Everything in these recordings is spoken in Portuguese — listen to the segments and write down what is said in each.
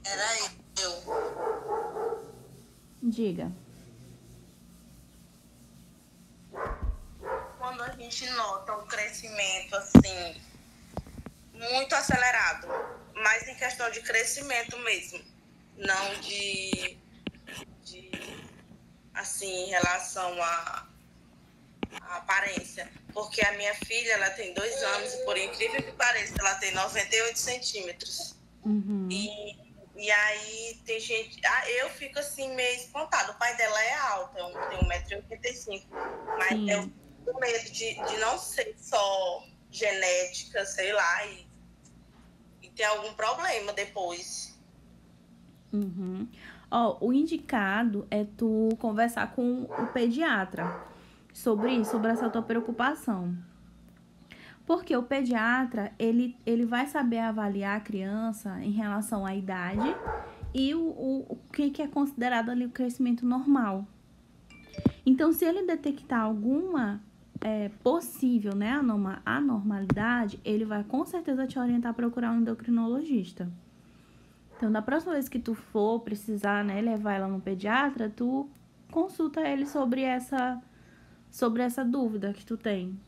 Era eu. Diga. Quando a gente nota um crescimento assim, muito acelerado, mas em questão de crescimento mesmo, não de assim, em relação à aparência. Porque a minha filha, ela tem 2 anos e, por incrível que pareça, ela tem 98 centímetros. Uhum. E aí tem gente. Ah, eu fico assim meio espantada. O pai dela é alto, tem 1,85 m. Mas eu Sim. fico com medo de não ser só genética, sei lá, e ter algum problema depois. Uhum. Ó, o indicado é tu conversar com o pediatra sobre isso, sobre essa tua preocupação. Porque o pediatra, ele vai saber avaliar a criança em relação à idade e o que é considerado ali o crescimento normal. Então, se ele detectar alguma possível, né, anormalidade, ele vai com certeza te orientar a procurar um endocrinologista. Então, da próxima vez que tu for precisar, né, levar ela no pediatra, tu consulta ele sobre essa dúvida que tu tem.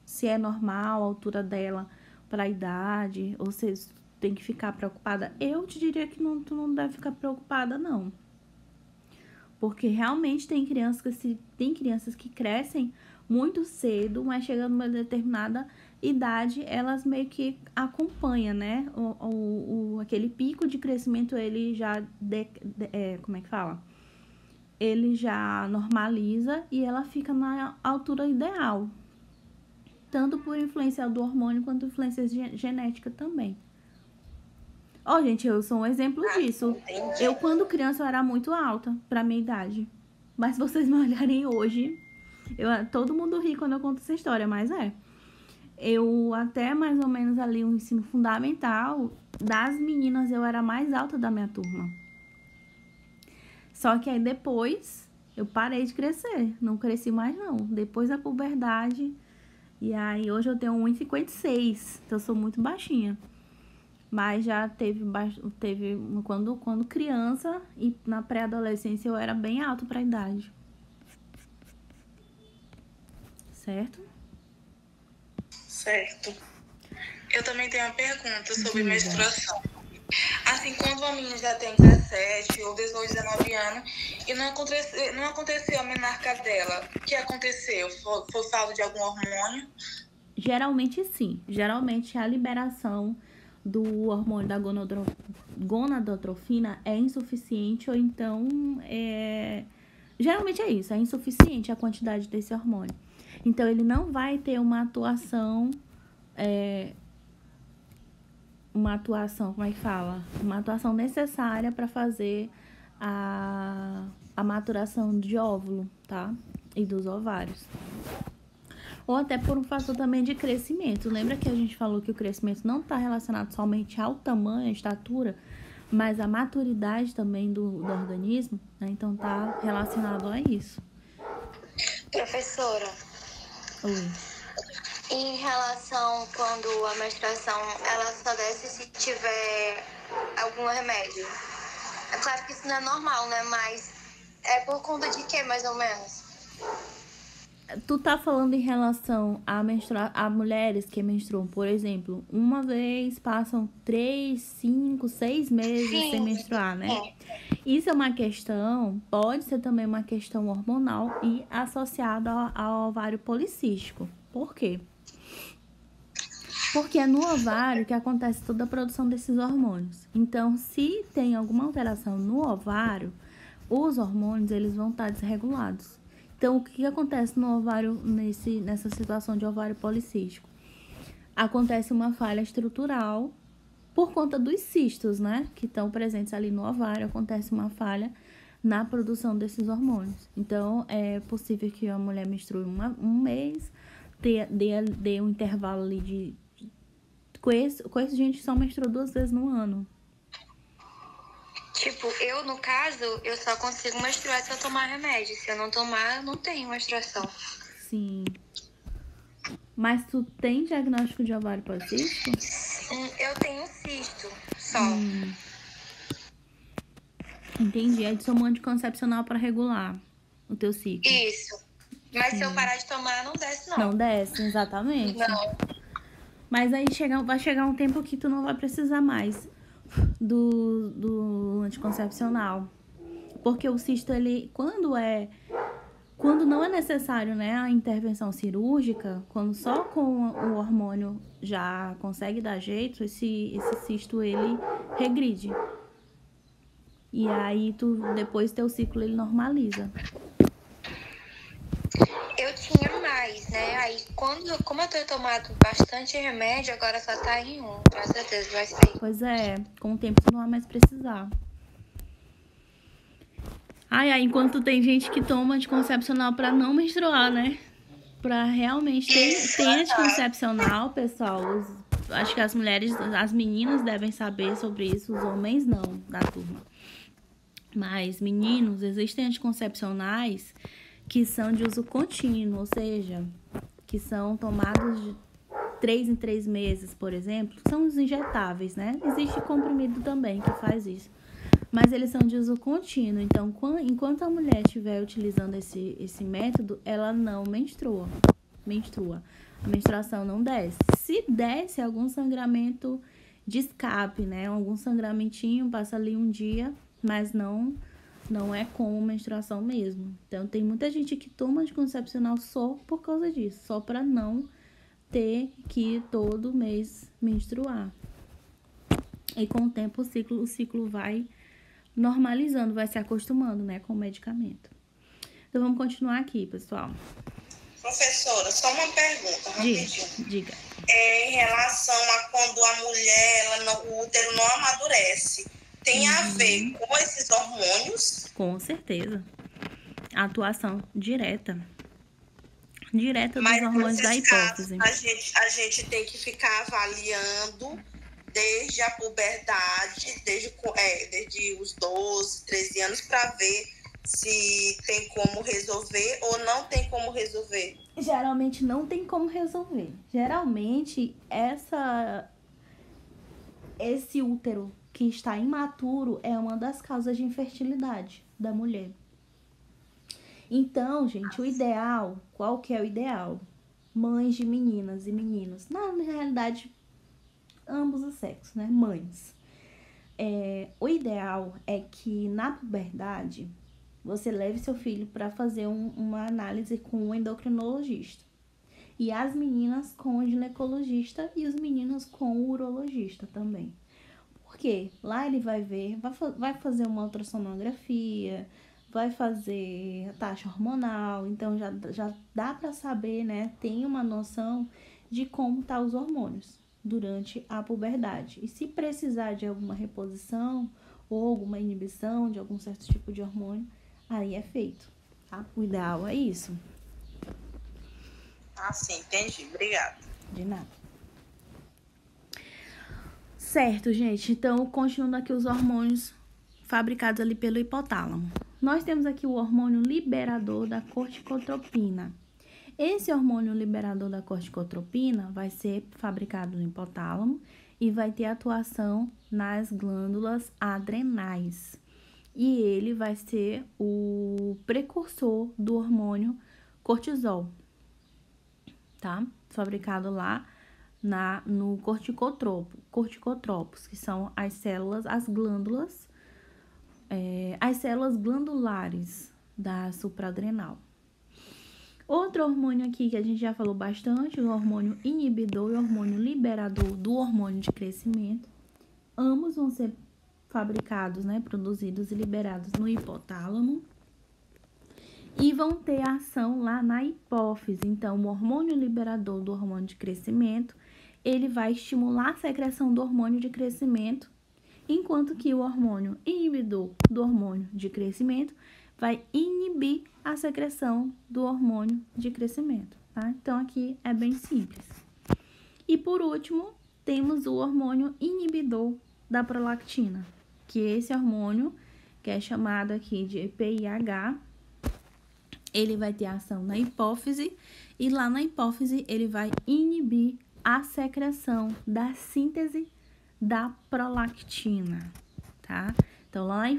Se é normal a altura dela para a idade, ou se tem que ficar preocupada. Eu te diria que não, tu não deve ficar preocupada, não. Porque realmente tem crianças que crescem muito cedo, mas chegando a uma determinada idade, elas meio que acompanham, né? Aquele pico de crescimento, ele já, como é que fala? Ele já normaliza e ela fica na altura ideal. Tanto por influência do hormônio, quanto influência genética também. Ó, gente, eu sou um exemplo disso. Entendi. Eu, quando criança, eu era muito alta pra minha idade. Mas se vocês me olharem hoje, todo mundo ri quando eu conto essa história, mas é. Eu, até mais ou menos ali, o ensino fundamental, das meninas, eu era a mais alta da minha turma. Só que aí depois, eu parei de crescer. Não cresci mais, não. Depois da puberdade. E aí, hoje eu tenho 1,56. Então, eu sou muito baixinha. Mas já teve quando criança e na pré-adolescência eu era bem alto para a idade. Certo? Certo. Eu também tenho uma pergunta sobre Diga. menstruação. Assim, quando uma menina já tem 17 ou 18, 19 anos e não aconteceu a menarca dela, o que aconteceu? Foi falta de algum hormônio? Geralmente sim. Geralmente a liberação do hormônio da gonadotrofina é insuficiente ou então geralmente é isso, é insuficiente a quantidade desse hormônio. Então ele não vai ter uma atuação, como é que fala? Uma atuação necessária para fazer a maturação de óvulo, tá? E dos ovários. Ou até por um fator também de crescimento. Lembra que a gente falou que o crescimento não está relacionado somente ao tamanho, à estatura, mas à maturidade também do organismo, né? Então está relacionado a isso. Professora, Oi. em relação quando a menstruação ela só desce se tiver algum remédio. É claro que isso não é normal, né? Mas é por conta de quê, mais ou menos? Tu tá falando em relação a mulheres que menstruam, por exemplo, uma vez, passam 3, 5, 6 meses sem Sim, menstruar, né? sim. Isso é uma questão, pode ser também uma questão hormonal e associada ao ovário policístico. Por quê? Porque é no ovário que acontece toda a produção desses hormônios. Então, se tem alguma alteração no ovário, os hormônios eles vão estar desregulados. Então, o que acontece no ovário nessa situação de ovário policístico? Acontece uma falha estrutural por conta dos cistos, né? Que estão presentes ali no ovário, acontece uma falha na produção desses hormônios. Então, é possível que a mulher menstrue um mês, dê um intervalo ali de. Conheço gente que só menstrua 2 vezes no ano. Tipo, eu, no caso, eu só consigo menstruar se eu tomar remédio. Se eu não tomar, eu não tenho menstruação. Sim. Mas tu tem diagnóstico de ovário policístico? Eu tenho cisto só. Entendi. Aí tu toma um anticoncepcional pra regular o teu ciclo. Isso. Mas se eu parar de tomar, não desce, não. Não desce, exatamente. Não. Mas aí vai chegar um tempo que tu não vai precisar mais do anticoncepcional. Porque o cisto, ele, quando não é necessário, né, a intervenção cirúrgica, quando só com o hormônio já consegue dar jeito, esse cisto, ele regride. E aí, depois teu ciclo, ele normaliza. Eu tinha mais, né? Aí, como eu tenho tomado bastante remédio, agora só tá em um. Com certeza vai ser. Pois é, com o tempo tu não vai mais precisar. Enquanto tem gente que toma anticoncepcional pra não menstruar, né? Pra realmente ter anticoncepcional, pessoal. Acho que as meninas devem saber sobre isso, os homens não, da turma. Mas, meninos, existem anticoncepcionais que são de uso contínuo, ou seja, que são tomados de 3 em 3 meses, por exemplo. São os injetáveis, né? Existe comprimido também que faz isso. Mas eles são de uso contínuo. Então, enquanto a mulher estiver utilizando esse método, ela não menstrua. A menstruação não desce. Se desce, algum sangramento de escape, né? Algum sangramentinho, passa ali um dia, mas não é como menstruação mesmo. Então, tem muita gente que toma anticoncepcional só por causa disso. Só para não ter que todo mês menstruar. E com o tempo, o ciclo vai normalizando, vai se acostumando, né, com o medicamento. Então, vamos continuar aqui, pessoal. Professora, só uma pergunta, rapidinho. Diga. Em relação a quando a mulher, o útero não amadurece, tem a ver com esses hormônios? Com certeza. A atuação direta dos hormônios da hipófise. A gente tem que ficar avaliando desde a puberdade, desde os 12, 13 anos, para ver se tem como resolver ou não tem como resolver. Geralmente não tem como resolver. Geralmente, esse útero que está imaturo é uma das causas de infertilidade da mulher. Então, gente, o ideal, qual que é o ideal? Mães de meninas e meninos, na realidade, ambos os sexos, né? Mães. O ideal é que na puberdade você leve seu filho para fazer uma análise com um endocrinologista. E as meninas com o ginecologista e os meninos com o urologista também. Porque lá ele vai ver, vai fazer uma ultrassonografia, vai fazer a taxa hormonal, então já dá para saber, né? Tem uma noção de como tá os hormônios durante a puberdade. E se precisar de alguma reposição ou alguma inibição de algum certo tipo de hormônio, aí é feito, tá? O ideal é isso. Sim, entendi. Obrigada. De nada. Certo, gente. Então, continuando aqui os hormônios fabricados ali pelo hipotálamo. Nós temos aqui o hormônio liberador da corticotropina. Esse hormônio liberador da corticotropina vai ser fabricado no hipotálamo e vai ter atuação nas glândulas adrenais. E ele vai ser o precursor do hormônio cortisol, tá? Fabricado lá no corticotropos, que são as células, as glândulas, as células glandulares da supraadrenal. Outro hormônio aqui que a gente já falou bastante, o hormônio inibidor e o hormônio liberador do hormônio de crescimento. Ambos vão ser fabricados, né, produzidos e liberados no hipotálamo e vão ter ação lá na hipófise. Então, o hormônio liberador do hormônio de crescimento, ele vai estimular a secreção do hormônio de crescimento, enquanto que o hormônio inibidor do hormônio de crescimento vai inibir a secreção do hormônio de crescimento, tá? Então, aqui é bem simples. E, por último, temos o hormônio inibidor da prolactina, que é esse hormônio, que é chamado aqui de PIH, ele vai ter ação na hipófise, e lá na hipófise ele vai inibir a secreção da síntese da prolactina, tá? Então, lá na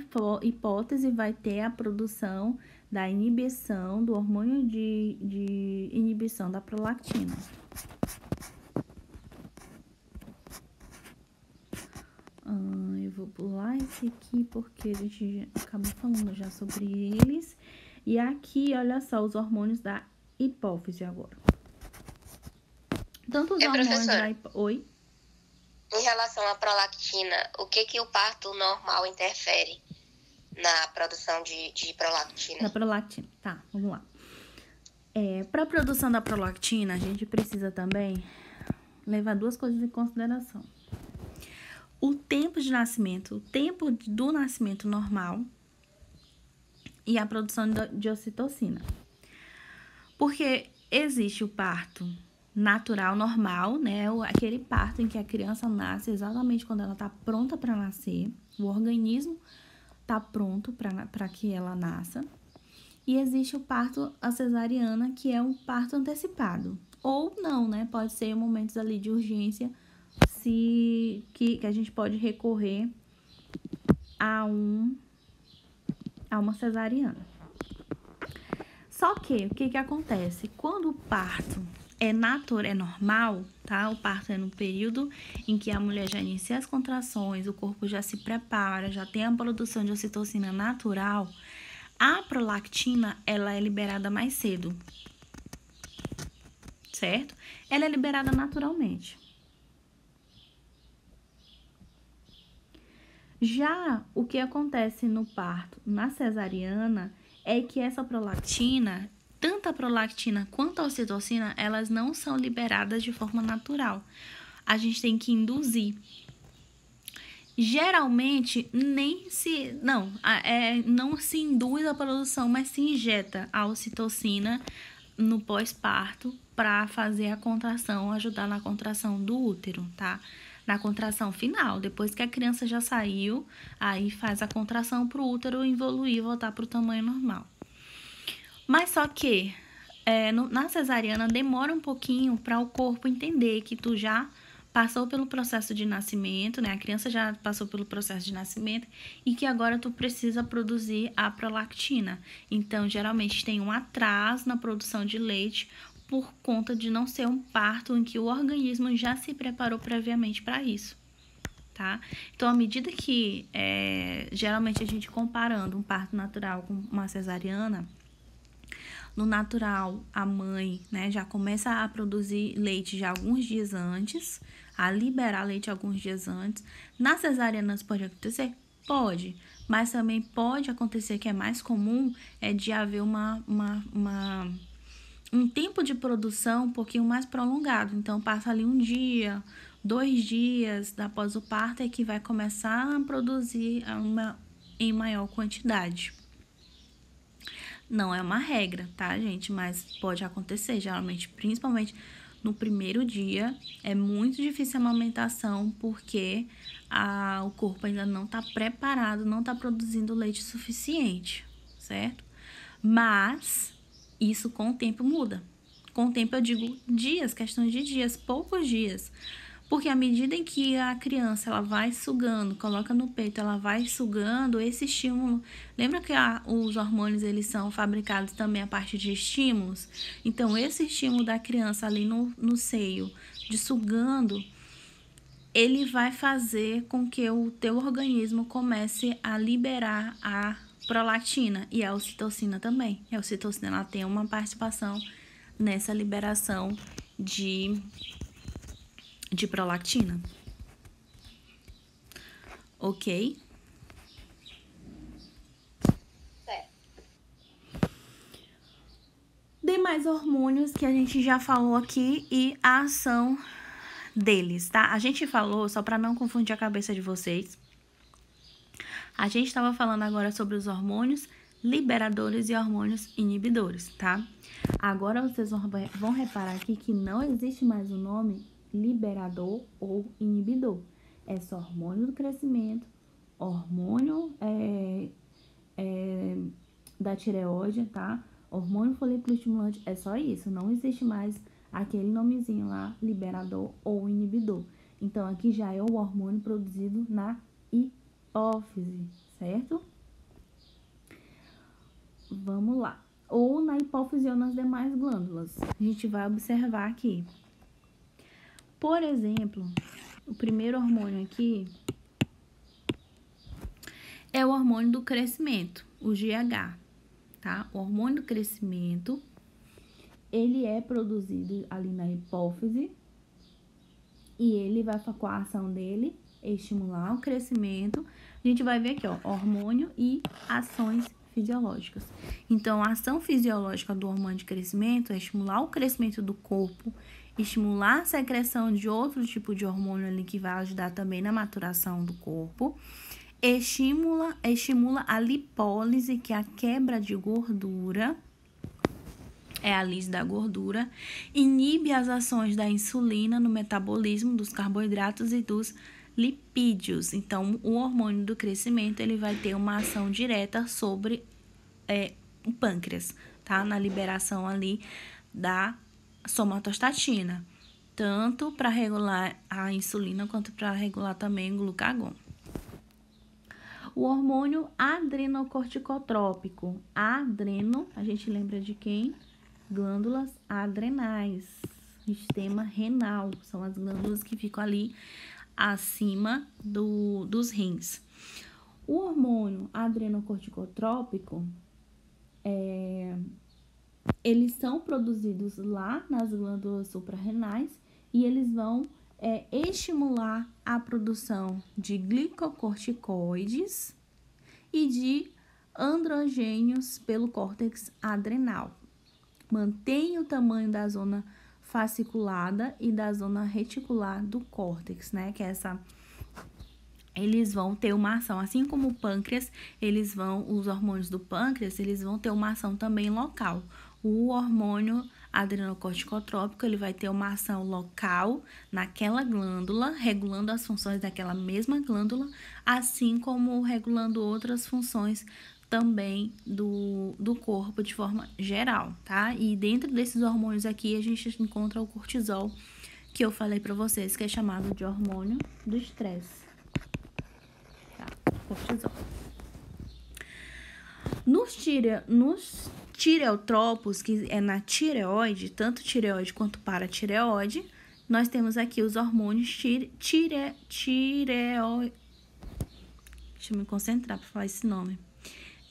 hipótese vai ter a produção da inibição do hormônio de inibição da prolactina. Eu vou pular esse aqui porque a gente acabou falando já sobre eles. E aqui, olha só, os hormônios da hipófise agora. Tanto os hormônios da hipófise... Oi? Em relação à prolactina, o que o parto normal interfere na produção de prolactina? Da prolactina, tá, vamos lá. Para a produção da prolactina, a gente precisa também levar duas coisas em consideração. O tempo de nascimento, o tempo do nascimento normal e a produção de ocitocina. Porque existe o parto natural, normal, né? Aquele parto em que a criança nasce exatamente quando ela está pronta para nascer. O organismo está pronto para que ela nasça. E existe o parto a cesariana, que é um parto antecipado. Ou não, né? Pode ser momentos ali de urgência, que a gente pode recorrer a uma cesariana. Só que, o que acontece? Quando o parto é normal, tá? O parto é no período em que a mulher já inicia as contrações, o corpo já se prepara, já tem a produção de ocitocina natural, a prolactina, ela é liberada mais cedo, certo? Ela é liberada naturalmente. Já o que acontece no parto, na cesariana, é que essa prolactina, tanto a prolactina quanto a ocitocina, elas não são liberadas de forma natural. A gente tem que induzir. Geralmente, não se induz a produção, mas se injeta a ocitocina no pós-parto para fazer a contração, ajudar na contração do útero, tá? Na contração final, depois que a criança já saiu, aí faz a contração para o útero evoluir e voltar para o tamanho normal. Mas só que na cesariana demora um pouquinho para o corpo entender que tu já passou pelo processo de nascimento, né? A criança já passou pelo processo de nascimento e que agora tu precisa produzir a prolactina. Então, geralmente tem um atraso na produção de leite por conta de não ser um parto em que o organismo já se preparou previamente para isso, tá? Então, à medida que, geralmente a gente comparando um parto natural com uma cesariana, no natural, a mãe, né, já começa a produzir leite já alguns dias antes, a liberar leite alguns dias antes. Na cesariana isso pode acontecer? Pode, mas também pode acontecer, que é mais comum, de haver um tempo de produção um pouquinho mais prolongado. Então, passa ali 1 dia, 2 dias após o parto é que vai começar a produzir em maior quantidade. Não é uma regra, tá, gente? Mas pode acontecer, geralmente, principalmente no primeiro dia. É muito difícil a amamentação porque o corpo ainda não está preparado, não está produzindo leite suficiente, certo? Mas isso com o tempo muda. Com o tempo eu digo dias, questões de dias, poucos dias. Porque à medida em que a criança ela vai sugando, coloca no peito, ela vai sugando, esse estímulo... Lembra que os hormônios eles são fabricados também a partir de estímulos? Então, esse estímulo da criança ali no seio, de sugando, ele vai fazer com que o teu organismo comece a liberar a prolactina e a ocitocina também. E a ocitocina ela tem uma participação nessa liberação de prolactina. Ok? Certo. Demais hormônios que a gente já falou aqui e a ação deles, tá? A gente falou, só para não confundir a cabeça de vocês, a gente estava falando agora sobre os hormônios liberadores e hormônios inibidores, tá? Agora vocês vão reparar aqui que não existe mais o nome liberador ou inibidor. É só hormônio do crescimento, hormônio da tireoide, tá? Hormônio folículo estimulante, é só isso. Não existe mais aquele nomezinho lá, liberador ou inibidor. Então, aqui já é o hormônio produzido na hipófise, certo? Vamos lá. Ou na hipófise ou nas demais glândulas. A gente vai observar aqui. Por exemplo, o primeiro hormônio aqui é o hormônio do crescimento, o GH, tá? O hormônio do crescimento, ele é produzido ali na hipófise e ele vai, com a ação dele, estimular o crescimento. A gente vai ver aqui, ó, hormônio e ações fisiológicas. Então, a ação fisiológica do hormônio de crescimento é estimular o crescimento do corpo, estimular a secreção de outro tipo de hormônio ali que vai ajudar também na maturação do corpo. Estimula a lipólise, que é a quebra de gordura, é a lise da gordura, inibe as ações da insulina no metabolismo dos carboidratos e dos lipídios. Então, o hormônio do crescimento, ele vai ter uma ação direta sobre o pâncreas, tá? Na liberação ali da somatostatina, tanto para regular a insulina quanto para regular também o glucagon. O hormônio adrenocorticotrópico. Adreno, a gente lembra de quem? Glândulas adrenais, sistema renal, são as glândulas que ficam ali acima dos rins. O hormônio adrenocorticotrópico, eles são produzidos lá nas glândulas suprarrenais e eles vão estimular a produção de glicocorticoides e de androgênios pelo córtex adrenal. Mantém o tamanho da zona fasciculada e da zona reticular do córtex, né? Que é essa. Eles vão ter uma ação, assim como o pâncreas, os hormônios do pâncreas, eles vão ter uma ação também local. O hormônio adrenocorticotrópico, ele vai ter uma ação local naquela glândula, regulando as funções daquela mesma glândula, assim como regulando outras funções também do corpo de forma geral, tá? E dentro desses hormônios aqui, a gente encontra o cortisol, que eu falei pra vocês, que é chamado de hormônio do estresse. Tá? Cortisol. Nos tireotropos, que é na tireoide, tanto tireoide quanto paratireoide, nós temos aqui os hormônios tireoestimulante, deixa eu me concentrar para falar esse nome.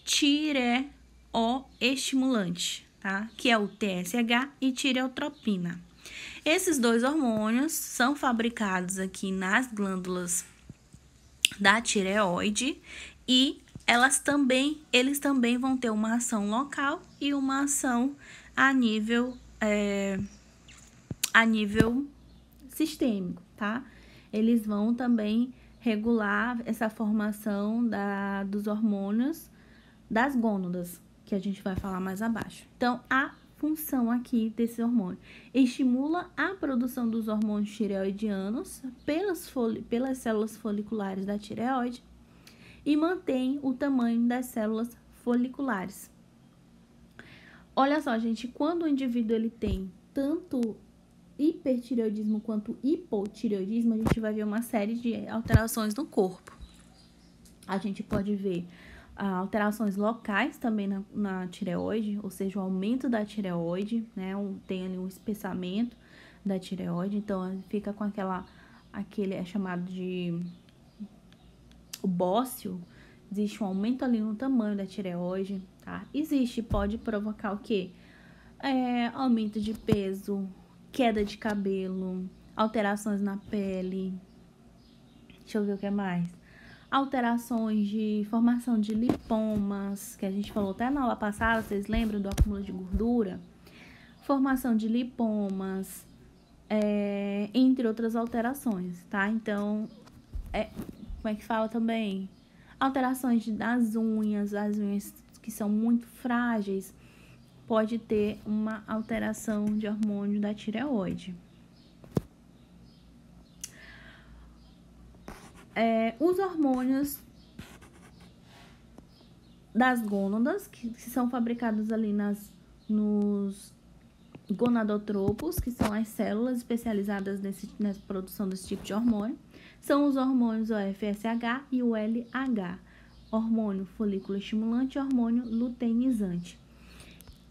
Tireoestimulante, tá? Que é o TSH e tireotropina. Esses dois hormônios são fabricados aqui nas glândulas da tireoide e eles também vão ter uma ação local e uma ação a nível sistêmico, tá? Eles vão também regular essa formação dos hormônios das gônadas, que a gente vai falar mais abaixo. Então, a função aqui desse hormônio estimula a produção dos hormônios tireoidianos pelas células foliculares da tireoide e mantém o tamanho das células foliculares. Olha só, gente, quando o indivíduo ele tem tanto hipertireoidismo quanto hipotireoidismo, a gente vai ver uma série de alterações no corpo. A gente pode ver alterações locais também na tireoide, ou seja, o aumento da tireoide, né? Tem ali um espessamento da tireoide, então fica com aquele é chamado de o bócio, existe um aumento ali no tamanho da tireoide, tá? Pode provocar o quê? Aumento de peso, queda de cabelo, alterações na pele, deixa eu ver o que mais. Alterações de formação de lipomas, que a gente falou até na aula passada, vocês lembram do acúmulo de gordura? Formação de lipomas, entre outras alterações, tá? Então, como é que fala também? Alterações das unhas, as unhas que são muito frágeis, pode ter uma alteração de hormônio da tireoide. Os hormônios das gônadas, que são fabricados ali nos gonadotropos, que são as células especializadas na produção desse tipo de hormônio, são os hormônios o FSH e o LH. hormônio folículo estimulante e hormônio luteinizante.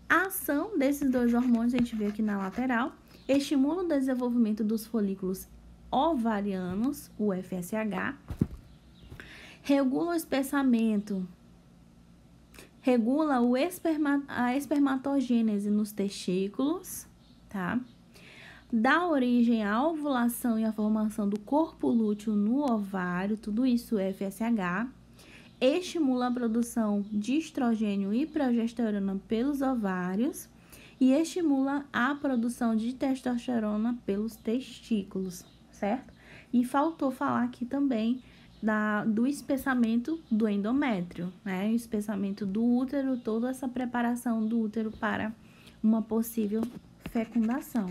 A ação desses dois hormônios, a gente vê aqui na lateral, estimula o desenvolvimento dos folículos ovarianos, o FSH, regula o espessamento, regula a espermatogênese nos testículos, tá? Dá origem à ovulação e à formação do corpo lúteo no ovário, tudo isso é FSH. Estimula a produção de estrogênio e progesterona pelos ovários e estimula a produção de testosterona pelos testículos, certo? E faltou falar aqui também do espessamento do endométrio, né? O espessamento do útero, toda essa preparação do útero para uma possível fecundação.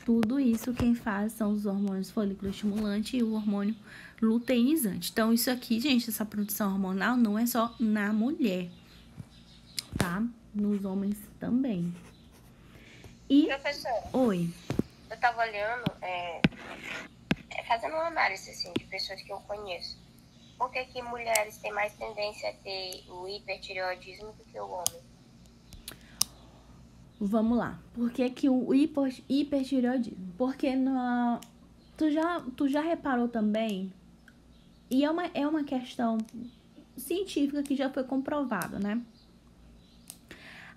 Tudo isso quem faz são os hormônios folículo estimulante e o hormônio luteinizante. Então, isso aqui, gente, essa produção hormonal não é só na mulher, tá? Nos homens também. E... Professora, Oi. eu tava olhando, fazendo uma análise, assim, de pessoas que eu conheço. Por que que mulheres têm mais tendência a ter o hipertireoidismo do que o homem? Vamos lá. Por que que o hipertireoidismo? Porque tu já reparou também, e é uma questão científica que já foi comprovado, né?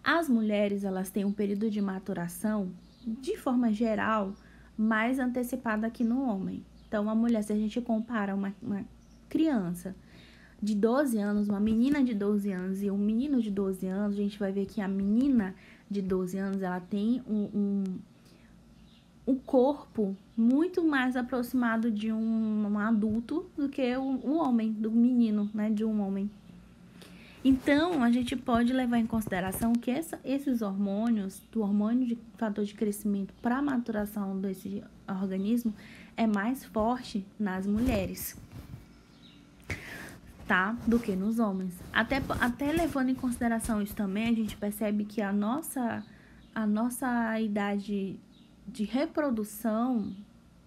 As mulheres, elas têm um período de maturação, de forma geral, mais antecipada que no homem. Então, a mulher, se a gente compara uma criança de 12 anos, uma menina de 12 anos e um menino de 12 anos, a gente vai ver que a menina de 12 anos, ela tem um corpo muito mais aproximado de um adulto do que o homem, do menino, né, de um homem. Então, a gente pode levar em consideração que esses hormônios, do hormônio de fator de crescimento para a maturação desse organismo, é mais forte nas mulheres, tá? Do que nos homens. Até levando em consideração isso também, a gente percebe que a nossa idade de reprodução,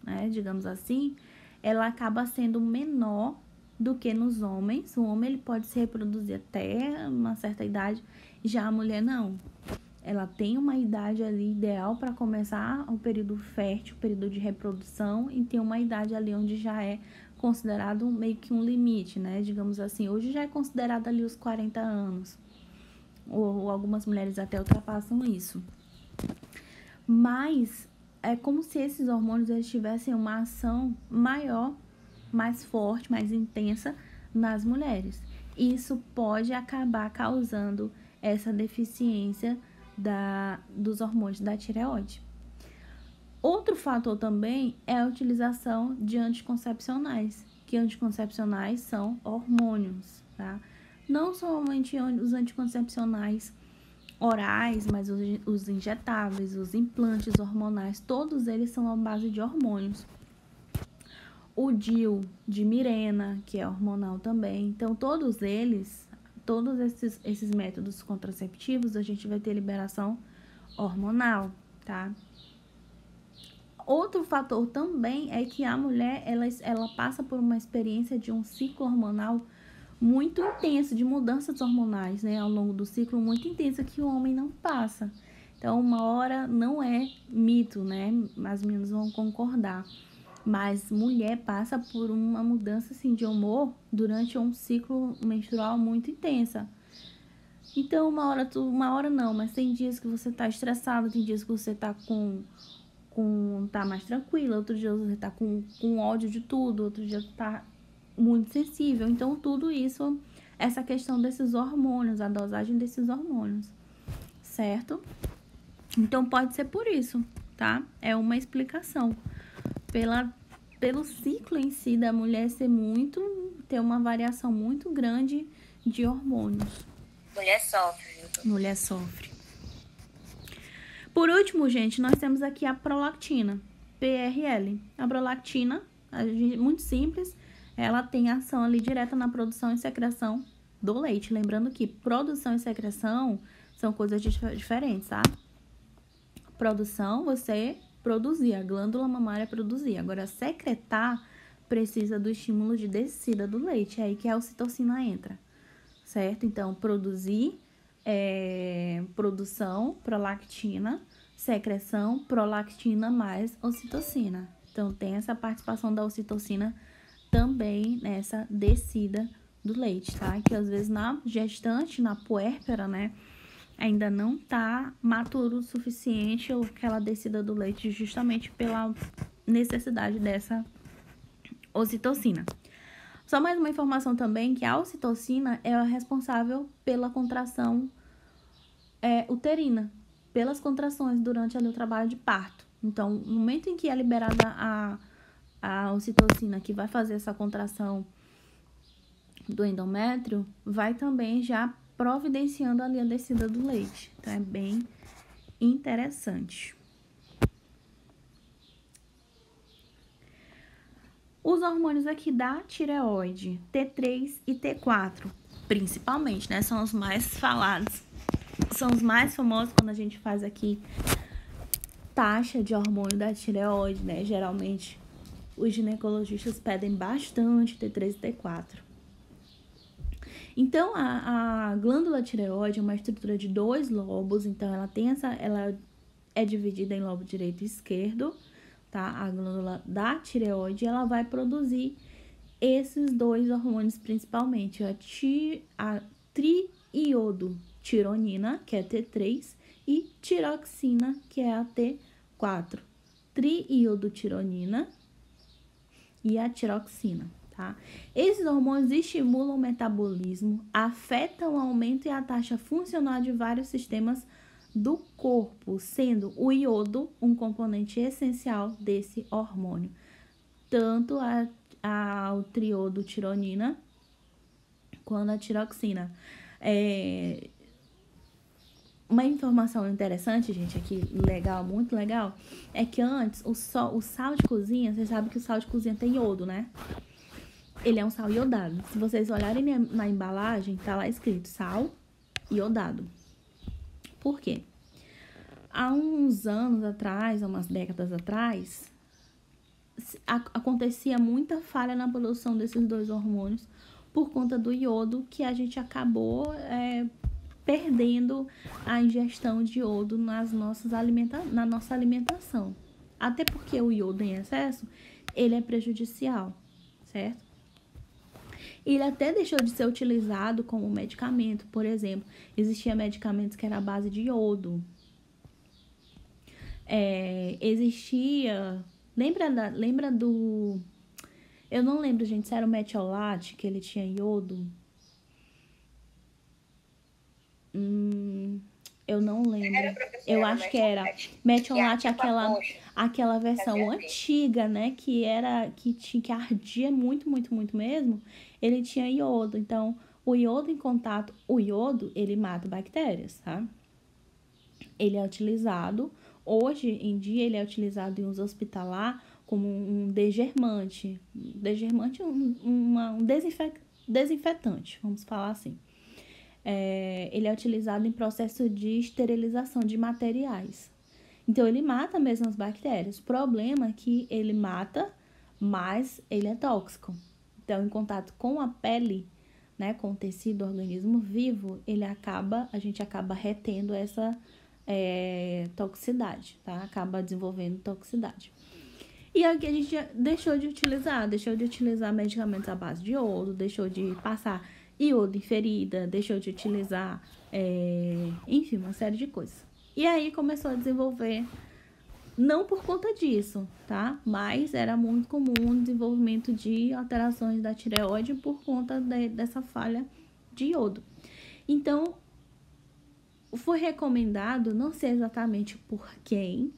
né, digamos assim, ela acaba sendo menor do que nos homens. O homem, ele pode se reproduzir até uma certa idade, já a mulher não. Ela tem uma idade ali ideal para começar o período fértil, o período de reprodução, e tem uma idade ali onde já é considerado meio que um limite, né? Digamos assim, hoje já é considerado ali os 40 anos. Ou algumas mulheres até ultrapassam isso. Mas é como se esses hormônios eles tivessem uma ação maior, mais forte, mais intensa nas mulheres. Isso pode acabar causando essa deficiência dos hormônios da tireoide. Outro fator também é a utilização de anticoncepcionais, que anticoncepcionais são hormônios, tá? Não somente os anticoncepcionais orais, mas os injetáveis, os implantes hormonais, todos eles são à base de hormônios. O DIU de Mirena, que é hormonal também. Então, todos esses métodos contraceptivos, a gente vai ter liberação hormonal, tá? Outro fator também é que a mulher, ela passa por uma experiência de um ciclo hormonal muito intenso, de mudanças hormonais, né? Ao longo do ciclo, muito intensa, que o homem não passa. Então, uma hora não é mito, né? As meninas vão concordar. Mas mulher passa por uma mudança, assim, de humor durante um ciclo menstrual muito intensa. Então, uma hora não, mas tem dias que você tá estressada, tem dias que você tá tá mais tranquila, outro dia você tá com ódio de tudo, outro dia tá muito sensível. Então, tudo isso, essa questão desses hormônios, a dosagem desses hormônios, certo? Então, pode ser por isso, tá? É uma explicação. Pelo ciclo em si da mulher ter uma variação muito grande de hormônios. Mulher sofre, viu? Mulher sofre. Por último, gente, nós temos aqui a prolactina, PRL. A prolactina, muito simples, ela tem ação ali direta na produção e secreção do leite. Lembrando que produção e secreção são coisas diferentes, tá? Produção, você produzir, a glândula mamária produzir. Agora, secretar precisa do estímulo de descida do leite, é aí que a ocitocina entra, certo? Então, produção, prolactina, secreção, prolactina mais ocitocina. Então, tem essa participação da ocitocina também nessa descida do leite, tá? Que às vezes na gestante, na puérpera, né, ainda não tá maturo o suficiente aquela descida do leite justamente pela necessidade dessa ocitocina. Só mais uma informação também, que a ocitocina é a responsável pela contração uterina, pelas contrações durante ali o trabalho de parto. Então, no momento em que é liberada a ocitocina, que vai fazer essa contração do endométrio, vai também já providenciando ali a descida do leite. Então, é bem interessante. Os hormônios aqui da tireoide, T3 e T4, principalmente, né? São os mais falados, são os mais famosos quando a gente faz aqui taxa de hormônio da tireoide, né? Geralmente, os ginecologistas pedem bastante T3 e T4. Então, a glândula tireoide é uma estrutura de 2 lobos, então ela é dividida em lobo direito e esquerdo, tá? A glândula da tireoide, ela vai produzir esses 2 hormônios principalmente, a triiodotironina, que é T3, e tiroxina, que é a T4. Triiodotironina e a tiroxina, tá? Esses hormônios estimulam o metabolismo, afetam o aumento e a taxa funcional de vários sistemas do corpo, sendo o iodo um componente essencial desse hormônio. Tanto a triodotironina quanto a tiroxina. Uma informação interessante, gente, aqui, legal, muito legal, é que antes o sal de cozinha, vocês sabem que o sal de cozinha tem iodo, né? Ele é um sal iodado. Se vocês olharem na embalagem, tá lá escrito sal iodado. Por quê? Há uns anos atrás, há umas décadas atrás, acontecia muita falha na produção desses 2 hormônios por conta do iodo, que a gente acabou perdendo a ingestão de iodo na nossa alimentação. Até porque o iodo em excesso, ele é prejudicial, certo? Ele até deixou de ser utilizado como medicamento, por exemplo. Existiam medicamentos que eram à base de iodo. Lembra do... Eu não lembro, gente, se era o metiolate, que ele tinha iodo. Eu não lembro. Eu acho que era metiolate, aquela versão antiga, né? Que ardia muito, muito, muito mesmo. Ele tinha iodo. Então, o iodo em contato... O iodo, ele mata bactérias, tá? Ele é utilizado... Hoje em dia, ele é utilizado em uso hospitalar como um degermante. Um desinfetante, vamos falar assim. Ele é utilizado em processo de esterilização de materiais. Então, ele mata mesmo as bactérias. O problema é que ele mata, mas ele é tóxico. Então, em contato com a pele, né, com o tecido, o organismo vivo, a gente acaba retendo essa toxicidade, tá? Acaba desenvolvendo toxicidade. E aqui a gente deixou de utilizar medicamentos à base de iodo, deixou de passar iodo em ferida, deixou de utilizar, enfim, uma série de coisas. E aí começou a desenvolver, não por conta disso, tá? Mas era muito comum o desenvolvimento de alterações da tireoide por conta dessa falha de iodo. Então, foi recomendado, não sei exatamente por quem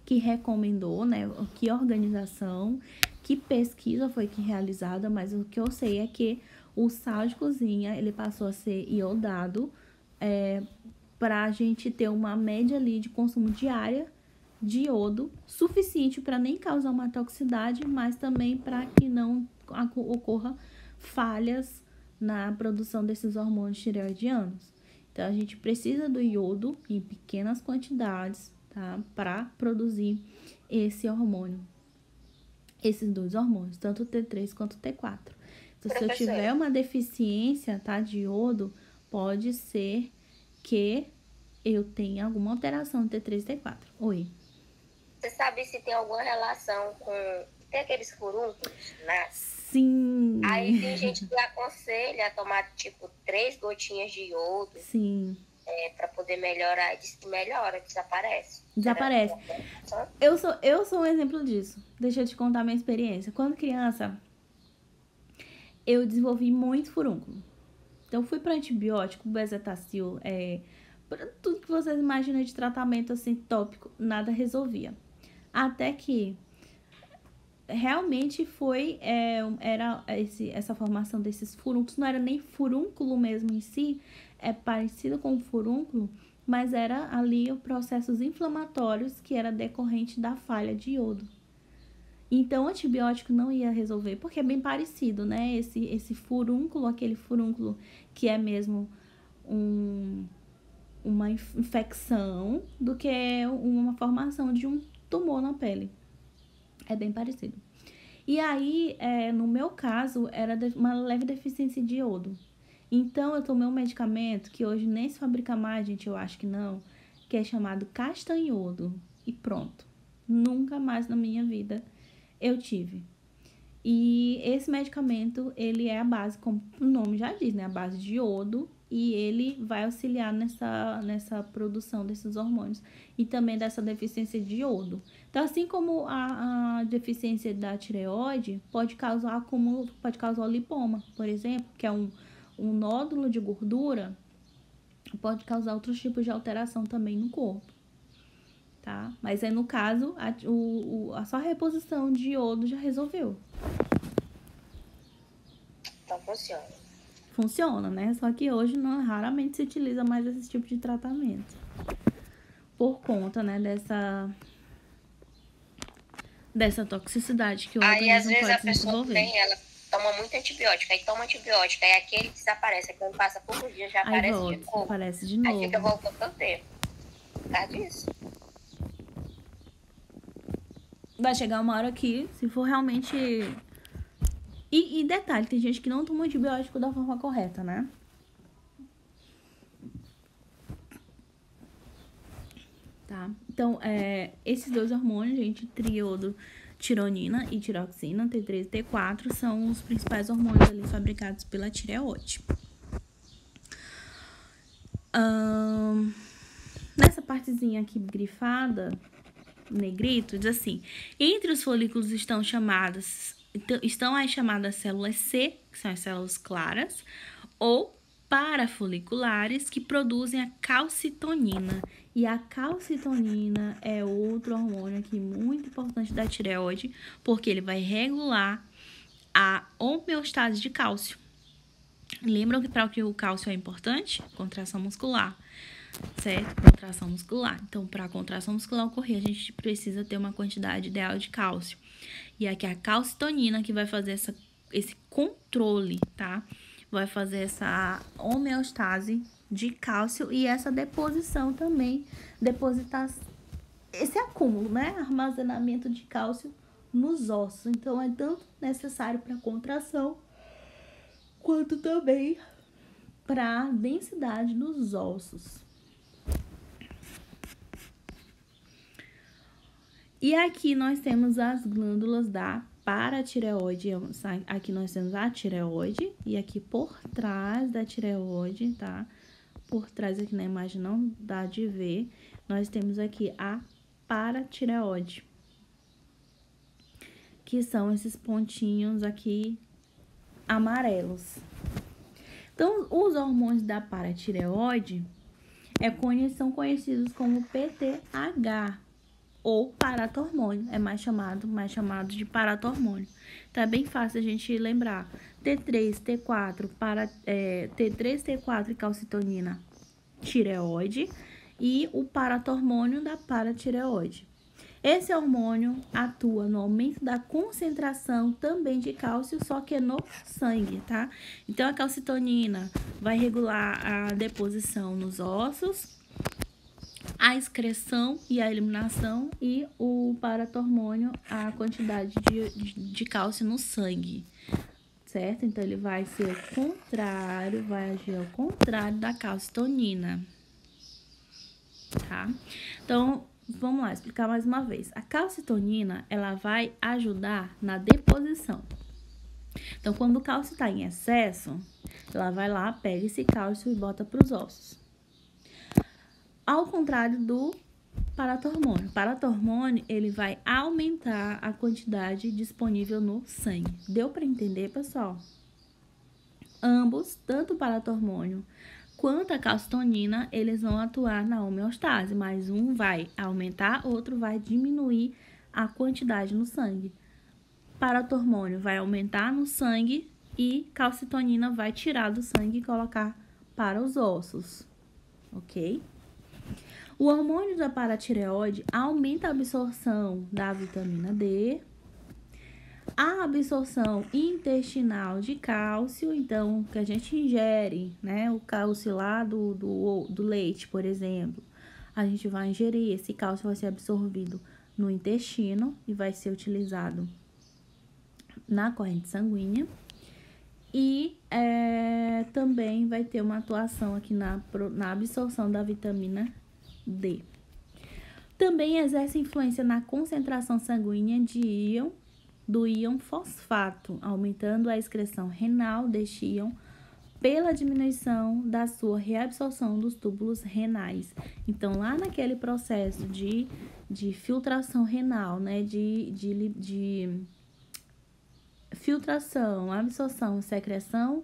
que recomendou, né? Que organização, que pesquisa foi que realizada, mas o que eu sei é que o sal de cozinha, ele passou a ser iodado para a gente ter uma média ali de consumo diária de iodo suficiente para nem causar uma toxicidade, mas também para que não ocorra falhas na produção desses hormônios tireoidianos. Então, a gente precisa do iodo em pequenas quantidades, tá? Para produzir esse hormônio. Esses 2 hormônios, tanto o T3 quanto o T4. Se eu tiver uma deficiência, tá, de iodo, pode ser que eu tenha alguma alteração no T3 e T4. Oi. Você sabe se tem alguma relação com... Tem aqueles furúnculos, né? Sim. Aí tem gente que aconselha a tomar, tipo, 3 gotinhas de iodo. Sim. Pra poder melhorar. Diz que melhora, desaparece. Desaparece. Eu sou um exemplo disso. Deixa eu te contar a minha experiência. Quando criança, eu desenvolvi muito furúnculo. Então, fui para antibiótico, bezetacil, pra tudo que vocês imaginam de tratamento assim tópico, nada resolvia. Até que realmente era essa formação desses furúnculos, não era nem furúnculo mesmo em si, é parecido com o furúnculo, mas era ali os processos inflamatórios que era decorrente da falha de iodo. Então, o antibiótico não ia resolver, porque é bem parecido, né? Esse furúnculo, aquele furúnculo que é mesmo uma infecção do que uma formação de um tumor na pele. É bem parecido. E aí, no meu caso, era uma leve deficiência de iodo. Então, eu tomei um medicamento que hoje nem se fabrica mais, gente, eu acho que não, que é chamado castanhodo. E pronto. Nunca mais na minha vida eu tive. E esse medicamento, ele é a base, como o nome já diz, né? A base de iodo. E ele vai auxiliar nessa produção desses hormônios e também dessa deficiência de iodo. Então, assim como a deficiência da tireoide pode causar o lipoma, por exemplo, que é um nódulo de gordura, pode causar outros tipos de alteração também no corpo, tá? Mas aí, no caso, a só reposição de iodo já resolveu. Então, funciona. Funciona, né? Só que hoje raramente se utiliza mais esse tipo de tratamento. Por conta, né, dessa toxicidade que o organismo organismo pode desenvolver. Aí, às vezes, a pessoa tem, ela toma muito antibiótico, aí toma antibiótico, aí aquele desaparece, aí quando passa poucos dias já aí aparece volta, de novo. Aparece de novo. Aí fica voltando todo tempo. Por causa disso. Vai chegar uma hora que, se for realmente... E detalhe, tem gente que não toma antibiótico da forma correta, né? Tá? Então, esses dois hormônios, gente, triodotironina e tiroxina, T3 e T4, são os principais hormônios ali fabricados pela tireoide. Nessa partezinha aqui grifada, negrito, diz assim: entre os folículos estão as chamadas células C, que são as células claras, ou parafoliculares, que produzem a calcitonina. E a calcitonina é outro hormônio aqui muito importante da tireoide, porque ele vai regular a homeostase de cálcio. Lembram que para o que o cálcio é importante? Contração muscular, certo? Contração muscular. Então, para a contração muscular ocorrer, a gente precisa ter uma quantidade ideal de cálcio. E aqui a calcitonina que vai fazer esse controle, tá? Vai fazer essa homeostase de cálcio e essa deposição também, depositar esse acúmulo, né? Armazenamento de cálcio nos ossos. Então, é tanto necessário para a contração, quanto também para a densidade dos ossos. E aqui nós temos as glândulas da paratireoide. Aqui nós temos a tireoide e aqui por trás da tireoide, tá? Por trás aqui na imagem não dá de ver, nós temos aqui a paratireoide, que são esses pontinhos aqui amarelos. Então, os hormônios da paratireoide são conhecidos como PTH ou paratormônio, é mais chamado de paratormônio. Então, é bem fácil a gente lembrar. T3, T4, T3, T4 e calcitonina, tireoide, e o paratormônio da paratireoide. Esse hormônio atua no aumento da concentração também de cálcio, só que no sangue, tá? Então, a calcitonina vai regular a deposição nos ossos, a excreção e a eliminação, e o paratormônio a quantidade de cálcio no sangue, certo? Então, ele vai ser o contrário, vai agir ao contrário da calcitonina, tá? Então, vamos lá, explicar mais uma vez. A calcitonina, ela vai ajudar na deposição. Então, quando o cálcio está em excesso, ela vai lá, pega esse cálcio e bota para os ossos. Ao contrário do paratormônio. O paratormônio, ele vai aumentar a quantidade disponível no sangue. Deu para entender, pessoal? Ambos, tanto o paratormônio quanto a calcitonina, eles vão atuar na homeostase, mas um vai aumentar, outro vai diminuir a quantidade no sangue. Paratormônio vai aumentar no sangue e calcitonina vai tirar do sangue e colocar para os ossos, ok? O hormônio da paratireoide aumenta a absorção da vitamina D, a absorção intestinal de cálcio, então, que a gente ingere, né, o cálcio lá do leite, por exemplo, a gente vai ingerir, esse cálcio vai ser absorvido no intestino e vai ser utilizado na corrente sanguínea. E também vai ter uma atuação aqui na absorção da vitamina D. Também exerce influência na concentração sanguínea do íon fosfato, aumentando a excreção renal deste íon pela diminuição da sua reabsorção dos túbulos renais. Então, lá naquele processo de filtração renal, né, de filtração, absorção, secreção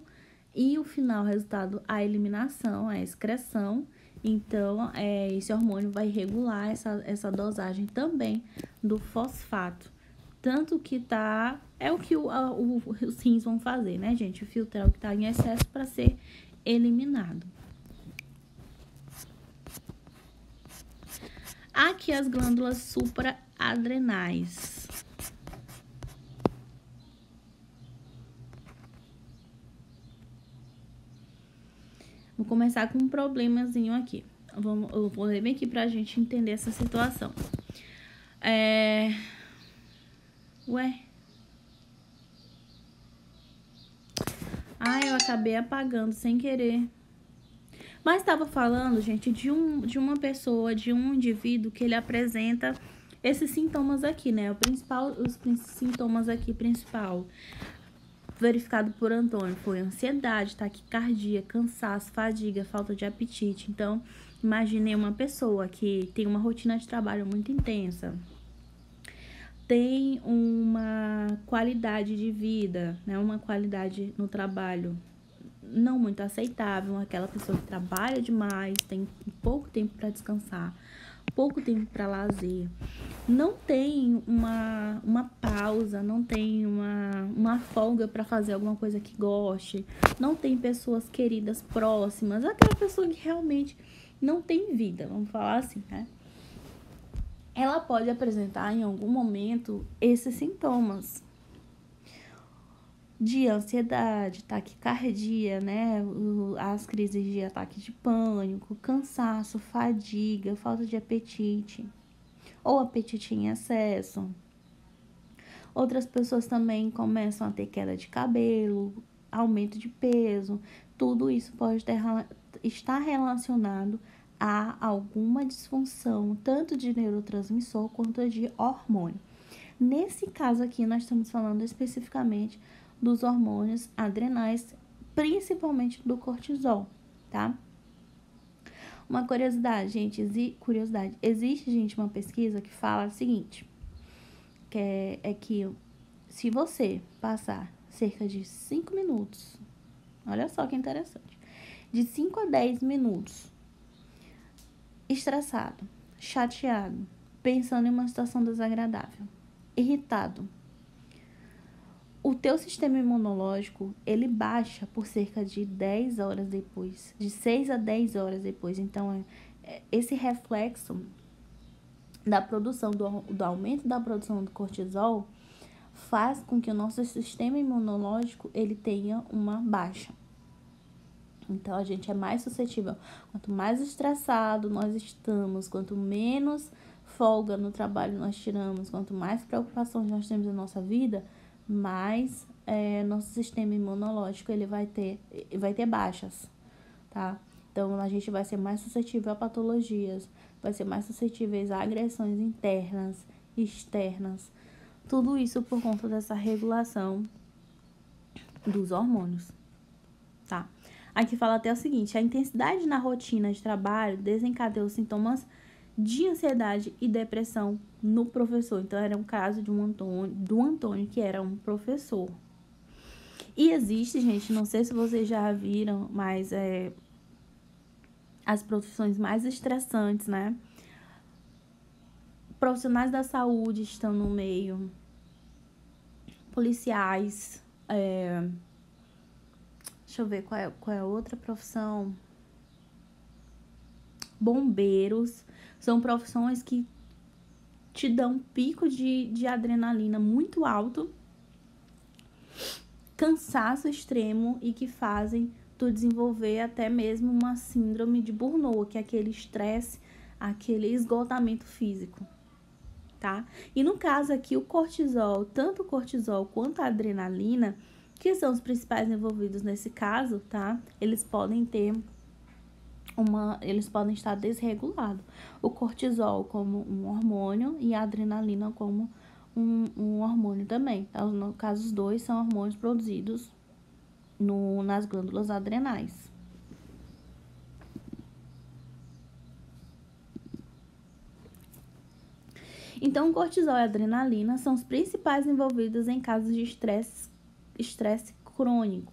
e o final, resultado, a eliminação, a excreção. Então, esse hormônio vai regular essa dosagem também do fosfato. Tanto que é o que os rins vão fazer, né, gente? Filtrar o que está em excesso para ser eliminado. Aqui as glândulas supraadrenais. Vou começar com um problemazinho aqui. Eu vou ler bem aqui pra gente entender essa situação. Eu acabei apagando sem querer. Mas estava falando, gente, de uma pessoa, de um indivíduo que ele apresenta esses sintomas aqui, né? Os sintomas aqui principal verificado por Antônio foi ansiedade, taquicardia, cansaço, fadiga, falta de apetite. Então, imaginei uma pessoa que tem uma rotina de trabalho muito intensa, tem uma qualidade de vida, né, uma qualidade no trabalho não muito aceitável, aquela pessoa que trabalha demais, tem pouco tempo para descansar, pouco tempo para lazer, não tem uma pausa, não tem uma folga para fazer alguma coisa que goste, não tem pessoas queridas próximas, aquela pessoa que realmente não tem vida, vamos falar assim, né? Ela pode apresentar em algum momento esses sintomas de ansiedade, taquicardia, né? As crises de ataque de pânico, cansaço, fadiga, falta de apetite ou apetite em excesso. Outras pessoas também começam a ter queda de cabelo, aumento de peso. Tudo isso pode estar relacionado a alguma disfunção, tanto de neurotransmissor quanto de hormônio. Nesse caso aqui, nós estamos falando especificamente dos hormônios adrenais, principalmente do cortisol, tá? Uma curiosidade, gente, existe, gente, uma pesquisa que fala o seguinte, que é que se você passar cerca de 5 minutos, olha só que interessante, de 5 a 10 minutos, estressado, chateado, pensando em uma situação desagradável, irritado, o teu sistema imunológico, ele baixa por cerca de 10 horas depois, de 6 a 10 horas depois. Então, esse reflexo da produção, do aumento da produção do cortisol, faz com que o nosso sistema imunológico, ele tenha uma baixa. Então, a gente é mais suscetível. Quanto mais estressado nós estamos, quanto menos folga no trabalho nós tiramos, quanto mais preocupações nós temos na nossa vida, mais nosso sistema imunológico ele vai ter baixas, tá? Então, a gente vai ser mais suscetível a patologias, vai ser mais suscetíveis a agressões internas, externas. Tudo isso por conta dessa regulação dos hormônios, tá? Aqui fala até o seguinte: a intensidade na rotina de trabalho desencadeou sintomas de ansiedade e depressão no professor. Então, era um caso do Antônio, que era um professor. E existe, gente, não sei se vocês já viram, mas as profissões mais estressantes, né? Profissionais da saúde estão no meio, policiais, deixa eu ver qual é a outra profissão. Bombeiros, são profissões que te dão um pico de adrenalina muito alto, cansaço extremo e que fazem tu desenvolver até mesmo uma síndrome de Burnout, que é aquele estresse, aquele esgotamento físico, tá? E no caso aqui, o cortisol, tanto o cortisol quanto a adrenalina, que são os principais envolvidos nesse caso, tá? Eles podem estar desregulados. O cortisol como um hormônio e a adrenalina como um hormônio também. Então, no caso, os dois são hormônios produzidos nas glândulas adrenais. Então, o cortisol e a adrenalina são os principais envolvidos em casos de estresse crônico.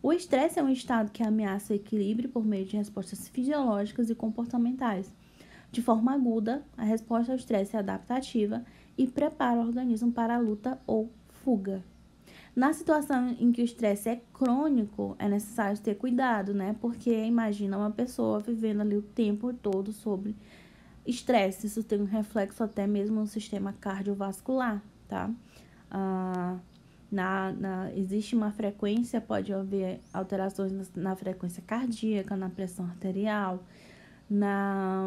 O estresse é um estado que ameaça o equilíbrio por meio de respostas fisiológicas e comportamentais. De forma aguda, a resposta ao estresse é adaptativa e prepara o organismo para a luta ou fuga. Na situação em que o estresse é crônico, é necessário ter cuidado, né? Porque imagina uma pessoa vivendo ali o tempo todo sobre estresse. Isso tem um reflexo até mesmo no sistema cardiovascular, tá? Existe uma frequência, pode haver alterações na frequência cardíaca, na pressão arterial, na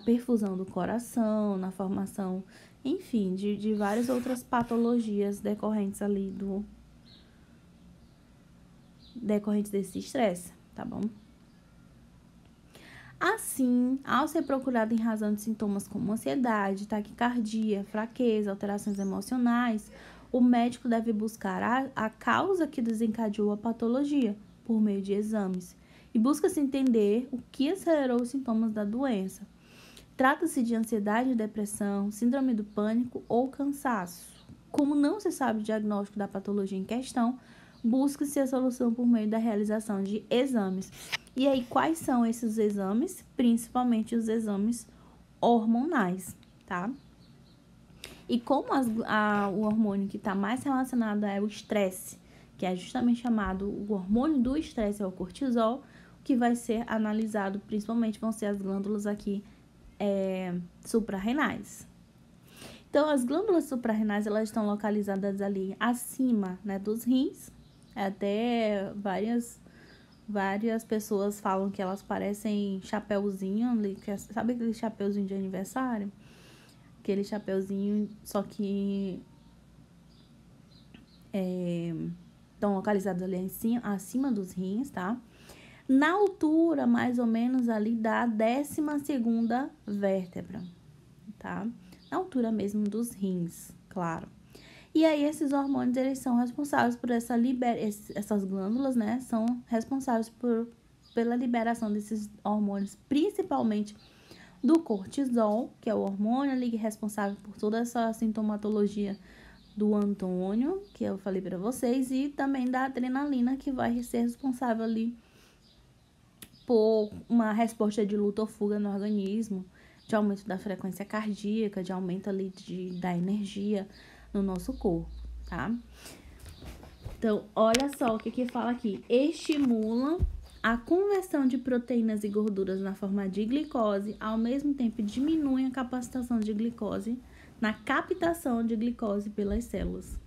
perfusão do coração, na formação, enfim, de várias outras patologias decorrentes ali decorrentes desse estresse, tá bom? Assim, ao ser procurado em razão de sintomas como ansiedade, taquicardia, fraqueza, alterações emocionais, o médico deve buscar a causa que desencadeou a patologia por meio de exames e busca-se entender o que acelerou os sintomas da doença. Trata-se de ansiedade, depressão, síndrome do pânico ou cansaço. Como não se sabe o diagnóstico da patologia em questão, busca-se a solução por meio da realização de exames. E aí, quais são esses exames? Principalmente os exames hormonais, tá? E como o hormônio que está mais relacionado é o estresse, que é justamente chamado o hormônio do estresse, é o cortisol, que vai ser analisado, principalmente vão ser as glândulas aqui suprarrenais. Então, as glândulas suprarrenais, elas estão localizadas ali acima, né, dos rins. Até várias pessoas falam que elas parecem chapeuzinho, sabe aquele chapeuzinho de aniversário? Aquele chapeuzinho, só que estão localizados ali acima dos rins, tá? Na altura, mais ou menos ali da 12ª vértebra, tá? Na altura mesmo dos rins, claro. E aí, esses hormônios, eles são responsáveis por essas glândulas, né? São responsáveis pela liberação desses hormônios, principalmente do cortisol, que é o hormônio ali responsável por toda essa sintomatologia do Antônio, que eu falei para vocês, e também da adrenalina, que vai ser responsável ali por uma resposta de luta ou fuga no organismo, de aumento da frequência cardíaca, de aumento ali da energia no nosso corpo, tá? Então, olha só o que fala aqui. Estimulam a conversão de proteínas e gorduras na forma de glicose, ao mesmo tempo diminuem a captação de glicose na captação de glicose pelas células.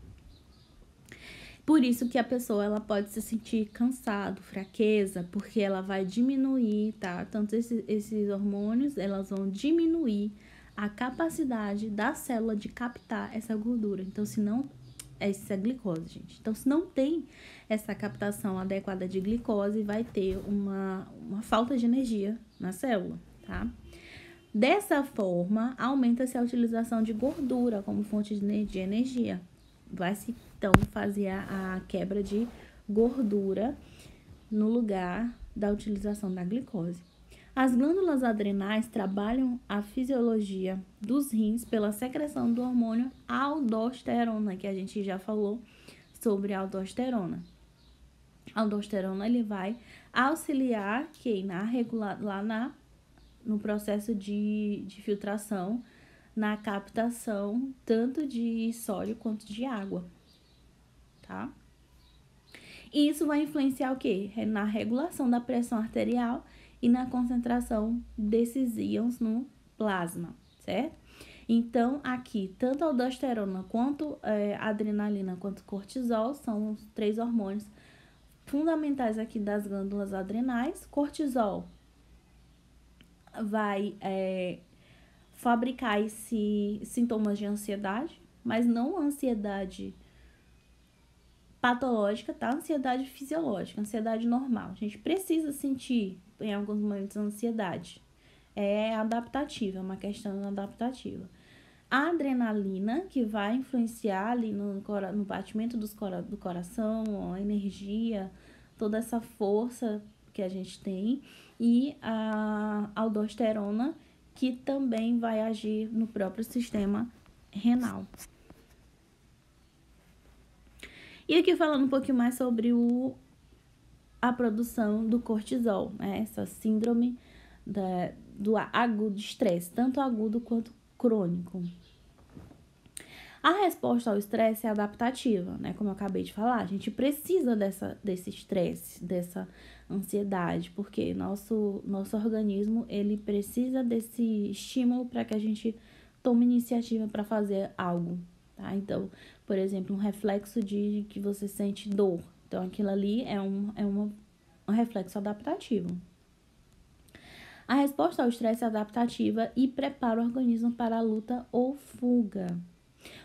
Por isso que a pessoa ela pode se sentir cansado, fraqueza, porque ela vai diminuir, tá? Tanto esses hormônios, elas vão diminuir a capacidade da célula de captar essa gordura. Então, se não... Essa é glicose, gente. Então, se não tem essa captação adequada de glicose, vai ter uma falta de energia na célula, tá? Dessa forma, aumenta-se a utilização de gordura como fonte de energia. Vai-se, então, fazer a quebra de gordura no lugar da utilização da glicose. As glândulas adrenais trabalham a fisiologia dos rins pela secreção do hormônio aldosterona, que a gente já falou sobre a aldosterona. A aldosterona ele vai auxiliar no processo de filtração, na captação tanto de sódio quanto de água, tá? E isso vai influenciar o quê? Na regulação da pressão arterial e na concentração desses íons no plasma, certo? Então, aqui, tanto a aldosterona quanto a adrenalina quanto cortisol são os 3 hormônios fundamentais aqui das glândulas adrenais. Cortisol vai fabricar sintomas de ansiedade, mas não ansiedade patológica, tá? Ansiedade fisiológica, ansiedade normal. A gente precisa sentir em alguns momentos ansiedade. É adaptativa, é uma questão adaptativa. A adrenalina, que vai influenciar ali no batimento do coração, a energia, toda essa força que a gente tem. E a aldosterona, que também vai agir no próprio sistema renal. E aqui falando um pouquinho mais sobre a produção do cortisol, né? Essa síndrome do agudo estresse, tanto agudo quanto crônico. A resposta ao estresse é adaptativa, né? Como eu acabei de falar, a gente precisa desse estresse, dessa ansiedade, porque nosso organismo, ele precisa desse estímulo para que a gente tome iniciativa para fazer algo, tá? Então, por exemplo, um reflexo de que você sente dor. Então, aquilo ali é um reflexo adaptativo. A resposta ao estresse é adaptativa e prepara o organismo para a luta ou fuga.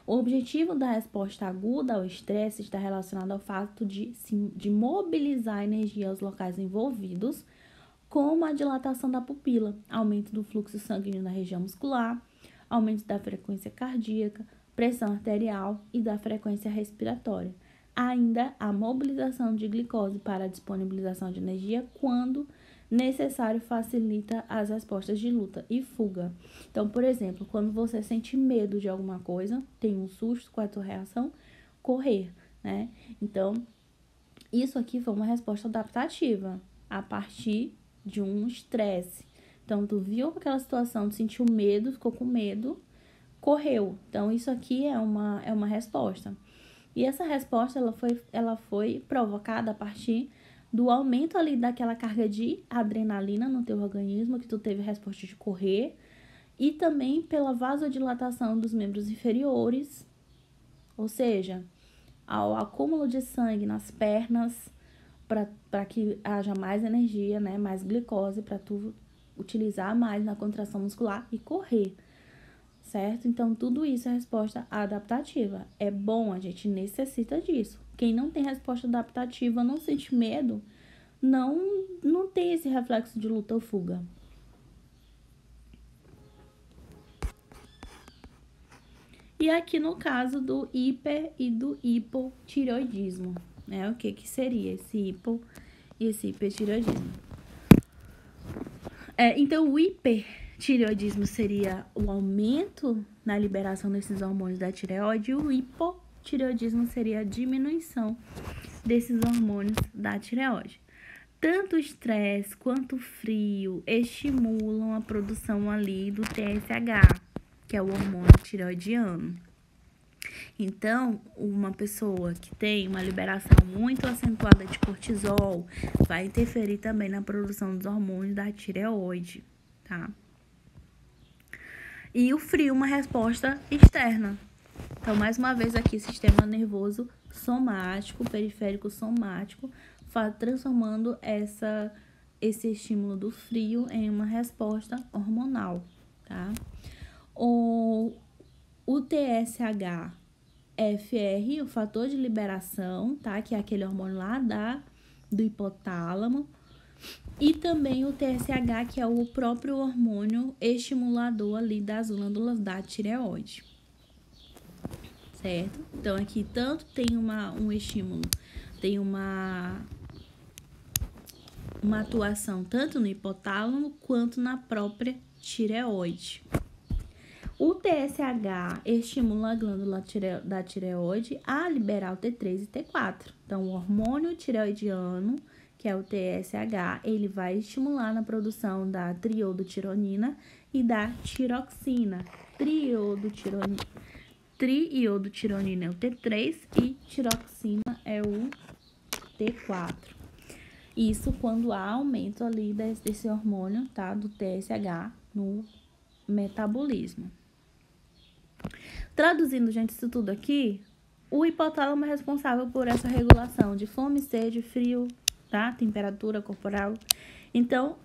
O objetivo da resposta aguda ao estresse está relacionado ao fato de mobilizar a energia aos locais envolvidos, como a dilatação da pupila, aumento do fluxo sanguíneo na região muscular, aumento da frequência cardíaca, pressão arterial e da frequência respiratória. Ainda a mobilização de glicose para a disponibilização de energia quando necessário facilita as respostas de luta e fuga. Então, por exemplo, quando você sente medo de alguma coisa, tem um susto, qual é a tua reação? Correr, né? Então, isso aqui foi uma resposta adaptativa a partir de um estresse. Então, tu viu aquela situação, tu sentiu medo, ficou com medo, correu. Então, isso aqui é uma resposta. E essa resposta, ela foi provocada a partir do aumento ali daquela carga de adrenalina no teu organismo, que tu teve a resposta de correr, e também pela vasodilatação dos membros inferiores, ou seja, ao acúmulo de sangue nas pernas, para que haja mais energia, né, mais glicose, para tu utilizar mais na contração muscular e correr, certo? Então, tudo isso é resposta adaptativa. É bom, a gente necessita disso. Quem não tem resposta adaptativa, não sente medo, não tem esse reflexo de luta ou fuga. E aqui no caso do hiper e do hipotireoidismo, né? O que seria esse hipo e esse hipertireoidismo? Então, o hipertireoidismo seria o aumento na liberação desses hormônios da tireoide, e o hipotireoidismo seria a diminuição desses hormônios da tireoide. Tanto o estresse quanto o frio estimulam a produção ali do TSH, que é o hormônio tireoidiano. Então, uma pessoa que tem uma liberação muito acentuada de cortisol vai interferir também na produção dos hormônios da tireoide, tá? E o frio, uma resposta externa. Então, mais uma vez aqui, sistema nervoso somático, periférico somático, transformando esse estímulo do frio em uma resposta hormonal, tá? O TSH-FR, o fator de liberação, tá? Que é aquele hormônio lá do hipotálamo. E também o TSH, que é o próprio hormônio estimulador ali das glândulas da tireoide. Certo? Então, aqui tanto tem um estímulo, tem uma atuação tanto no hipotálamo quanto na própria tireoide. O TSH estimula a glândula da tireoide a liberar o T3 e T4. Então, o hormônio tireoidiano, que é o TSH, ele vai estimular na produção da triiodotironina e da tiroxina. Triiodotironina é o T3 e tiroxina é o T4. Isso quando há aumento ali desse hormônio, tá? Do TSH no metabolismo. Traduzindo, gente, isso tudo aqui, o hipotálamo é responsável por essa regulação de fome, sede, frio, tá? Temperatura corporal. Então,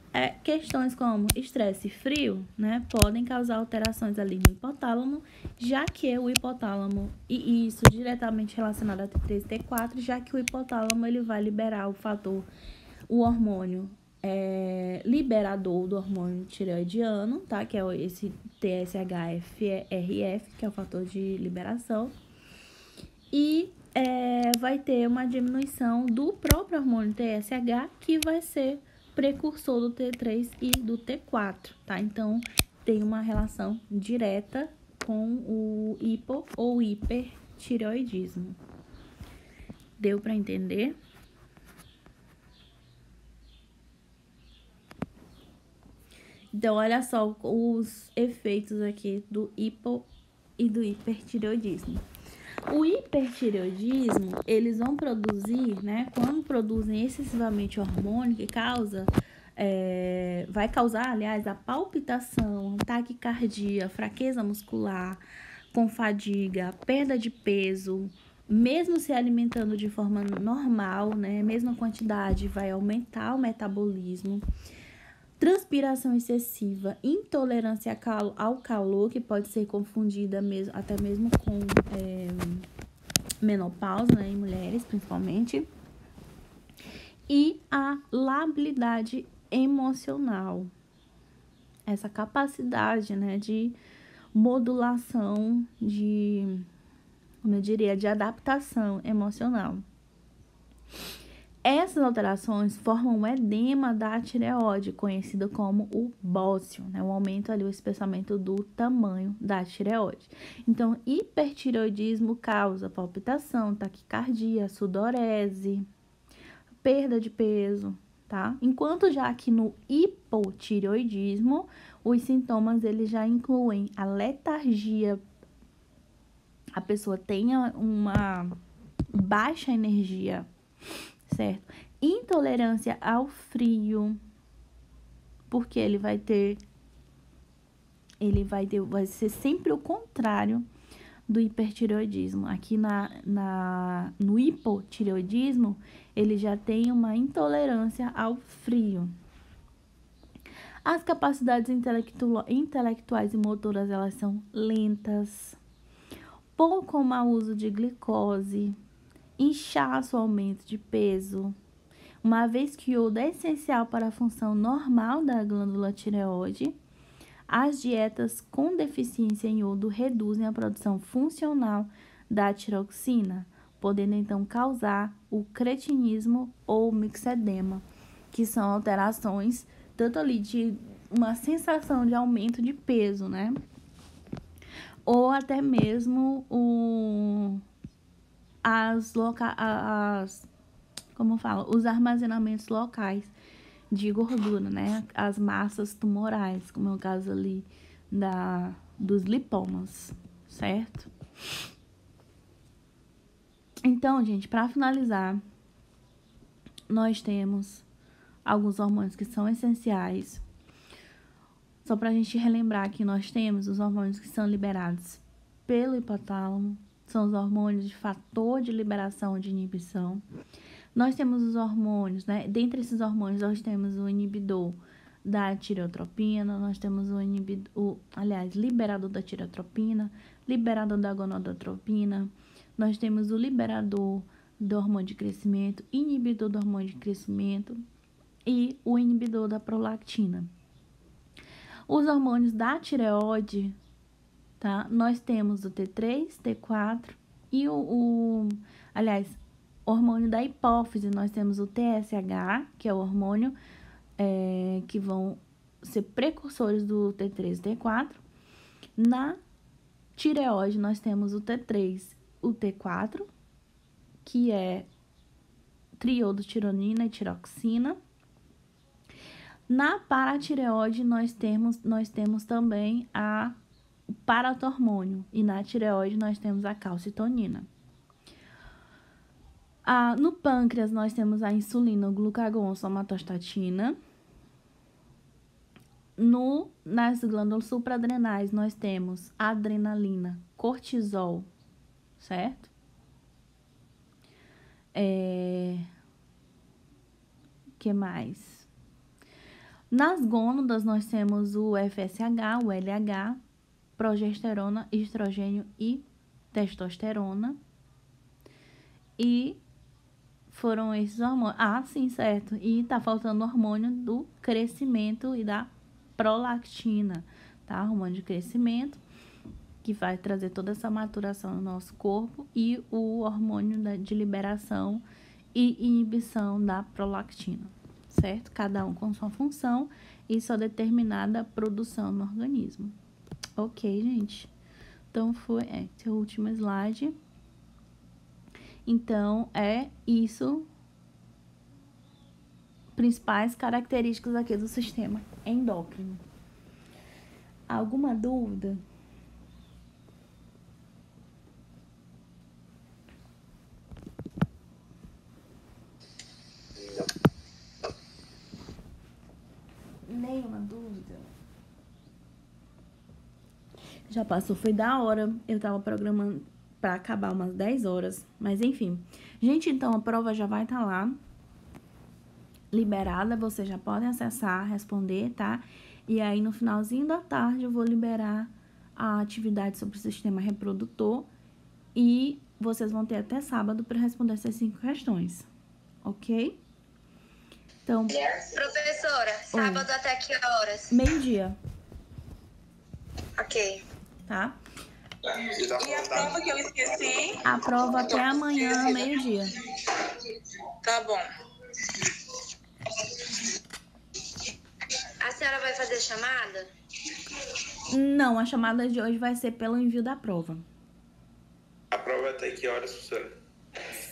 questões como estresse e frio, né, podem causar alterações ali no hipotálamo, já que o hipotálamo, e isso diretamente relacionado a T3 e T4, já que o hipotálamo ele vai liberar o hormônio liberador do hormônio tireoidiano, tá? Que é esse TSH-FRF, que é o fator de liberação. E vai ter uma diminuição do próprio hormônio TSH, que vai ser precursor do T3 e do T4, tá? Então, tem uma relação direta com o hipo ou hipertireoidismo. Deu para entender? Então, olha só os efeitos aqui do hipo e do hipertireoidismo. O hipertireoidismo, eles vão produzir, né? Quando produzem excessivamente hormônio, que vai causar, aliás, a palpitação, taquicardia, fraqueza muscular, com fadiga, perda de peso, mesmo se alimentando de forma normal, né? Mesma quantidade, vai aumentar o metabolismo. Transpiração excessiva, intolerância ao calor, que pode ser confundida até mesmo com menopausa, né, em mulheres principalmente. E a labilidade emocional, essa capacidade, né, de modulação, como eu diria, de adaptação emocional. Essas alterações formam o edema da tireoide, conhecido como o bócio, né? O aumento ali, o espessamento do tamanho da tireoide. Então, hipertireoidismo causa palpitação, taquicardia, sudorese, perda de peso, tá? Enquanto já que no hipotireoidismo, os sintomas eles já incluem a letargia, a pessoa tem uma baixa energia, certo? Intolerância ao frio, porque vai ser sempre o contrário do hipertireoidismo. Aqui no hipotireoidismo, ele já tem uma intolerância ao frio. As capacidades intelectuais e motoras, elas são lentas, pouco ou mau uso de glicose, inchaço, aumento de peso, uma vez que o iodo é essencial para a função normal da glândula tireoide. As dietas com deficiência em iodo reduzem a produção funcional da tiroxina, podendo então causar o cretinismo ou mixedema, que são alterações tanto ali de uma sensação de aumento de peso, né? Ou até mesmo os armazenamentos locais de gordura, né? As massas tumorais, como é o caso ali dos lipomas, certo? Então, gente, para finalizar, nós temos alguns hormônios que são essenciais. Só para a gente relembrar que nós temos os hormônios que são liberados pelo hipotálamo, são os hormônios de fator de liberação de inibição. Nós temos os hormônios, né? Dentre esses hormônios, nós temos o inibidor da tireotropina, nós temos liberador da tireotropina, liberador da gonadotropina, nós temos o liberador do hormônio de crescimento, inibidor do hormônio de crescimento e o inibidor da prolactina. Os hormônios da tireoide, tá? Nós temos o T3, T4 e hormônio da hipófise, nós temos o TSH, que é o hormônio que vão ser precursores do T3 e T4. Na tireoide, nós temos o T3, o T4, que é triodotironina e tiroxina. Na paratireoide, nós temos também o paratormônio. E na tireoide, nós temos a calcitonina. No pâncreas, nós temos a insulina, o glucagon, somatostatina. Nas glândulas supraadrenais, nós temos adrenalina, cortisol, certo? Que mais? Nas gônadas, nós temos o FSH, o LH, progesterona, estrogênio e testosterona. E foram esses hormônios. Sim, certo. E tá faltando o hormônio do crescimento e da prolactina, tá? Hormônio de crescimento, que vai trazer toda essa maturação no nosso corpo, e o hormônio de liberação e inibição da prolactina, certo? Cada um com sua função e sua determinada produção no organismo. Ok, gente? Então, esse é o último slide. Então, é isso. Principais características aqui do sistema endócrino. Alguma dúvida? Nenhuma dúvida? Já passou, foi da hora. Eu tava programando para acabar umas 10 horas, mas enfim. Gente, então a prova já vai estar lá, liberada, vocês já podem acessar, responder, tá? E aí no finalzinho da tarde eu vou liberar a atividade sobre o sistema reprodutor e vocês vão ter até sábado para responder essas 5 questões, ok? Então, Professora, sábado até que horas? 12h. Ok. Tá? E a prova que eu esqueci? A prova até amanhã, 12h. Tá bom. A senhora vai fazer chamada? Não, a chamada de hoje vai ser pelo envio da prova. A prova é até que horas, professora?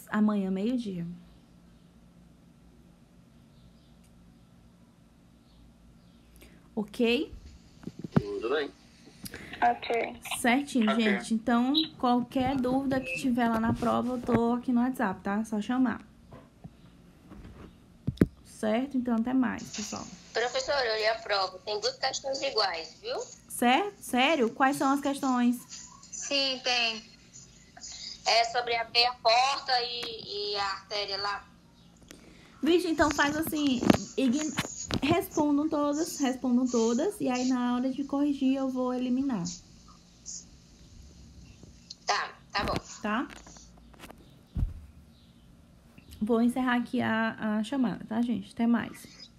Amanhã, 12h. Ok? Tudo bem. Ok. Certinho, Ok. gente. Então, qualquer dúvida que tiver lá na prova, eu tô aqui no WhatsApp, tá? É só chamar. Certo? Então, até mais, pessoal. Professora, eu li a prova. Tem 2 questões iguais, viu? Certo? Sério? Quais são as questões? Sim, tem. É sobre abrir a porta e a artéria lá. Vixe, então faz assim, respondam todas, e aí na hora de corrigir eu vou eliminar, Tá bom. tá? Vou encerrar aqui a chamada, tá, gente? Até mais.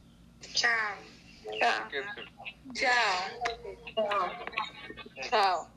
Tchau. Tchau.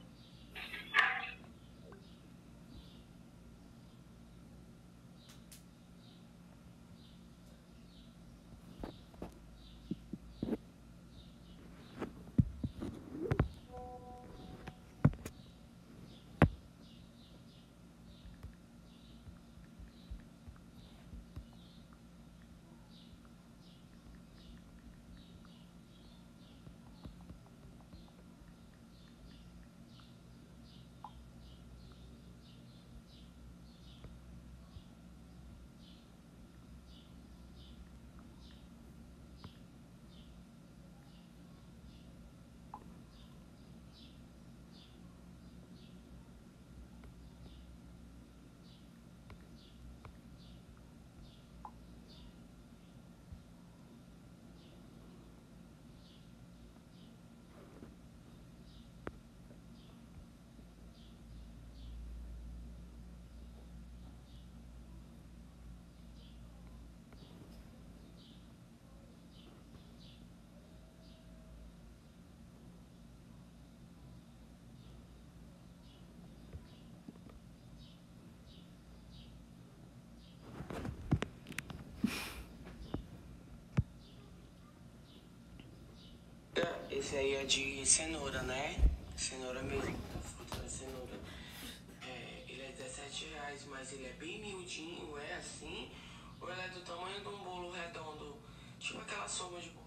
esse aí é de cenoura, né? Cenoura mesmo, a fruta da cenoura. Ele é R$17, mas ele é bem miudinho, é assim? Ou ele é do tamanho de um bolo redondo, tipo aquela sopa de bolo?